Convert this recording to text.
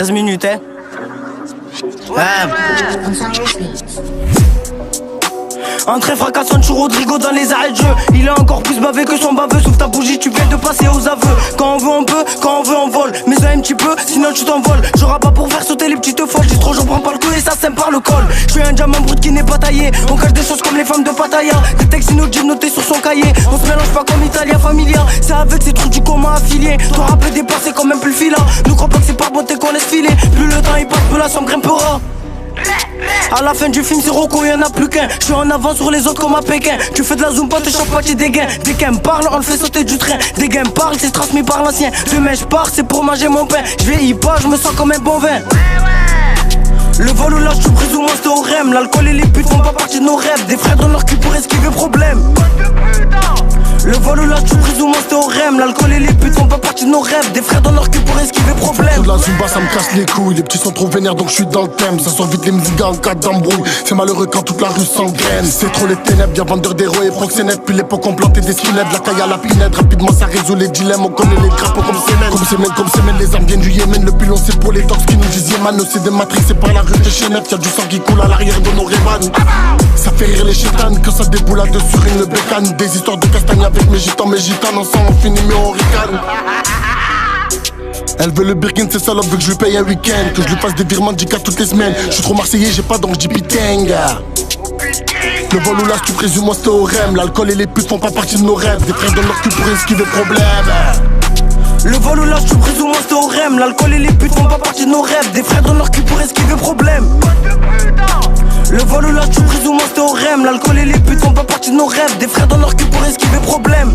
13 minutes, hein. Entrée fracassante sur Rodrigo dans les arrêts de jeu. Il est encore plus bavé que son baveux. Sauf ta bougie, tu viens de passer aux aveux. Quand on veut on peut, quand on veut on vole. Mais ça un petit peu, sinon tu t'envoles. J'aurai pas pour faire sauter les petites folles. J'dis trop, j'en prends pas le coup et ça sème par le col. J'suis un diamant brut qui n'est pas taillé. On cache des choses comme les femmes de Pattaya. Des textes inaudibles notés sur son cahier. On se mélange pas comme Italien familia. C'est avec ces trous du coma affilié. Ton rap est dépassé comme même plus le fila. Nous crois pas que c'est par beauté qu'on laisse filer. Plus le temps il passe, plus la somme grimpera. À la fin du film c'est Rocco, y'en a plus qu'un. J'suis en avant sur les autres comme à Pékin. Tu fais de la zumba, t'es chaque pas t'es dégain. Dès qu'un me parle, on le fait sauter du train. Dès qu'un me parle, c'est transmis par l'ancien. Demain j'pars, c'est pour manger mon pain. J'vieillis pas, j'me sens comme un bon vin. Le vol ou l'âge, tu brises ou moi c'était au rem. L'alcool et les putes font pas partie de nos rêves. Des frères dans leur cul pour esquiver problème. Le vol ou l'âge, tu brises ou moi c'était au rem. L'alcool et les putes font pas partie de nos rêves. Des frères dans leur cul pour esquiver problème. Tout de la zumba ça me casse les couilles. Les petits sont trop vénères donc je suis dans le thème. Ça sort vite les mzigas en cas d'embrouille. C'est malheureux quand toute la rue s'engraine. C'est trop les ténèbres, y'a vendeur d'héros et proxénètes. Puis l'époque on plantait des skinheads. La caille à la pinette, rapidement ça résout les dilemmes. On connaît les drapeaux comme semaine. Comme semaine, les armes viennent du Yémen. Le pilon c'est pour les dogs qui nous disent Yéman. C'est des matrices, c'est par la rue de Chénette. Y'a du sang qui coule à l'arrière de nos rébans. Ça fait rire les chétanes quand ça déboule à deux sur une bécane. Des histoires de castagne avec mes gitans, ensemble on finit mais on ricane. Elle veut le Birkin, c'est salopes, veut que je lui paye un week-end. Que je lui fasse des virements de 10K toutes les semaines. Je suis trop marseillais, j'ai pas donc j'dis pitanga. Le vol ou l'as, tu présumes moi c'était au rem. L'alcool et les putes font pas partie de nos rêves. Des frères dans leur cul pour esquiver problème. Le vol ou l'âge, tu brises ou moi c'était au rem. L'alcool et les putes font pas partie de nos rêves. Des frères dans leur cul pour esquiver problème. Le vol ou l'âge, tu brises ou moi c'était au rem. L'alcool et les putes font pas partie de nos rêves. Des frères dans leur cul pour esquiver problème.